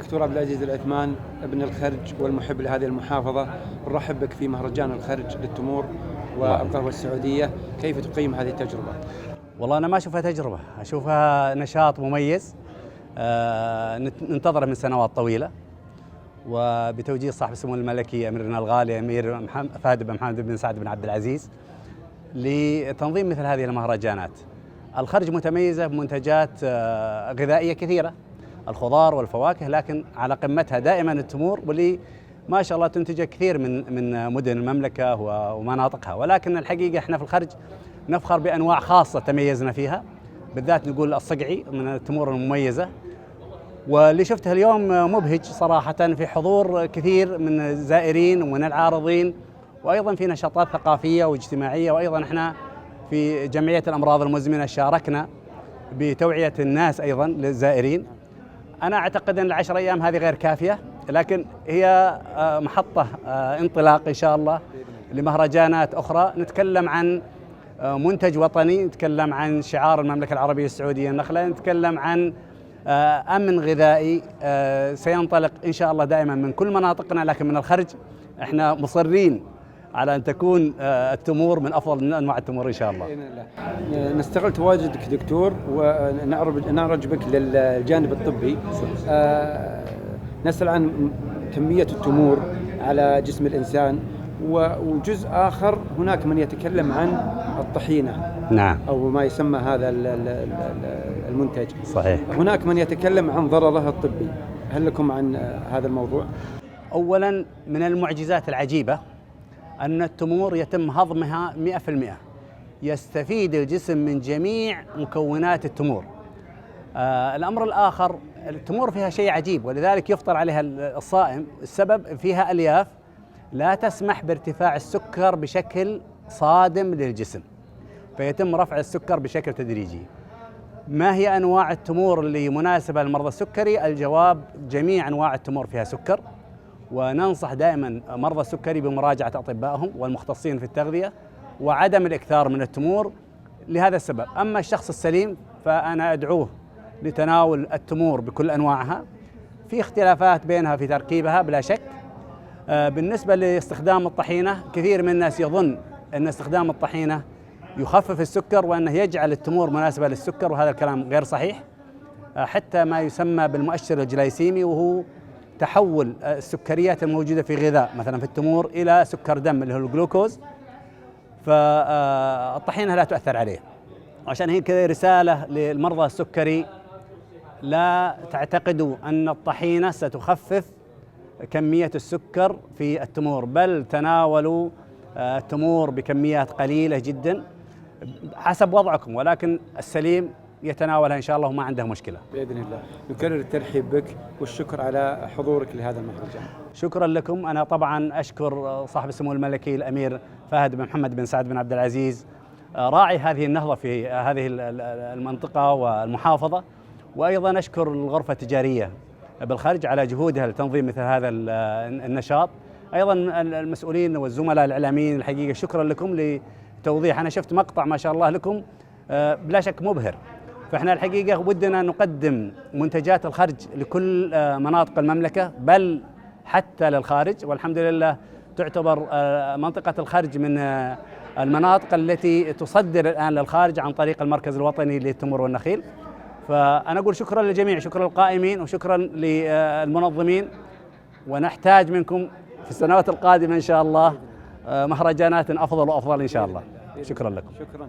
دكتور عبد العزيز العثمان، ابن الخرج والمحب لهذه المحافظة، نرحب بك في مهرجان الخرج للتمور والقهوة السعودية. كيف تقيم هذه التجربة؟ والله أنا ما أشوفها تجربة، أشوفها نشاط مميز ننتظره من سنوات طويلة، وبتوجيه صاحب السمو الملكي أميرنا الغالي أمير فهد بن محمد بن سعد بن عبد العزيز لتنظيم مثل هذه المهرجانات. الخرج متميزة بمنتجات غذائية كثيرة، الخضار والفواكه، لكن على قمتها دائما التمور، واللي ما شاء الله تنتج كثير من مدن المملكة ومناطقها. ولكن الحقيقة احنا في الخرج نفخر بأنواع خاصة تميزنا فيها، بالذات نقول الصقعي من التمور المميزة. واللي شفته اليوم مبهج صراحة، في حضور كثير من الزائرين ومن العارضين، وأيضا في نشاطات ثقافية واجتماعية. وأيضا احنا في جمعية الأمراض المزمنة شاركنا بتوعية الناس أيضا للزائرين. أنا أعتقد أن ال10 أيام هذه غير كافية، لكن هي محطة انطلاق إن شاء الله لمهرجانات أخرى، نتكلم عن منتج وطني، نتكلم عن شعار المملكة العربية السعودية النخلة، نتكلم عن أمن غذائي سينطلق إن شاء الله دائما من كل مناطقنا. لكن من الخرج احنا مصرين على أن تكون التمور من أفضل أنواع التمور إن شاء الله. نستغل تواجدك دكتور ونعرج بك للجانب الطبي. نسأل عن كمية التمور على جسم الإنسان، وجزء آخر هناك من يتكلم عن الطحينة. نعم. أو ما يسمى هذا المنتج. صحيح. هناك من يتكلم عن ضرره الطبي، هل لكم عن هذا الموضوع؟ أولا من المعجزات العجيبة أن التمور يتم هضمها 100%، يستفيد الجسم من جميع مكونات التمور. الأمر الآخر، التمور فيها شيء عجيب ولذلك يفطر عليها الصائم، السبب فيها ألياف لا تسمح بارتفاع السكر بشكل صادم للجسم، فيتم رفع السكر بشكل تدريجي. ما هي أنواع التمور اللي مناسبة لمرضى السكري؟ الجواب جميع أنواع التمور فيها سكر، وننصح دائما مرضى السكري بمراجعة أطبائهم والمختصين في التغذية وعدم الإكثار من التمور لهذا السبب. أما الشخص السليم فأنا أدعوه لتناول التمور بكل أنواعها، في اختلافات بينها في تركيبها بلا شك. بالنسبة لاستخدام الطحينة، كثير من الناس يظن أن استخدام الطحينة يخفف السكر وأنه يجعل التمور مناسبة للسكر، وهذا الكلام غير صحيح. حتى ما يسمى بالمؤشر الجلايسيمي، وهو تحول السكريات الموجودة في غذاء مثلا في التمور إلى سكر دم اللي هو الجلوكوز، فالطحينة لا تؤثر عليه. عشان هيك كذا رسالة للمرضى السكري، لا تعتقدوا أن الطحينة ستخفف كمية السكر في التمور، بل تناولوا التمور بكميات قليلة جدا حسب وضعكم، ولكن السليم يتناولها إن شاء الله وما عنده مشكلة بإذن الله. نكرر الترحيب بك والشكر على حضورك لهذا المهرجان. شكرا لكم. أنا طبعا أشكر صاحب السمو الملكي الأمير فهد بن محمد بن سعد بن عبد العزيز، راعي هذه النهضة في هذه المنطقة والمحافظة، وأيضا أشكر الغرفة التجارية بالخرج على جهودها لتنظيم مثل هذا النشاط. أيضا المسؤولين والزملاء الإعلاميين، الحقيقة شكرا لكم لتوضيح. أنا شفت مقطع ما شاء الله لكم بلا شك مبهر، فإحنا الحقيقة ودنا نقدم منتجات الخرج لكل مناطق المملكة بل حتى للخارج، والحمد لله تعتبر منطقة الخرج من المناطق التي تصدر الآن للخارج عن طريق المركز الوطني للتمور والنخيل. فأنا أقول شكرا للجميع، شكرا للقائمين وشكرا للمنظمين، ونحتاج منكم في السنوات القادمة إن شاء الله مهرجانات أفضل وأفضل إن شاء الله. شكرا لكم. شكرا.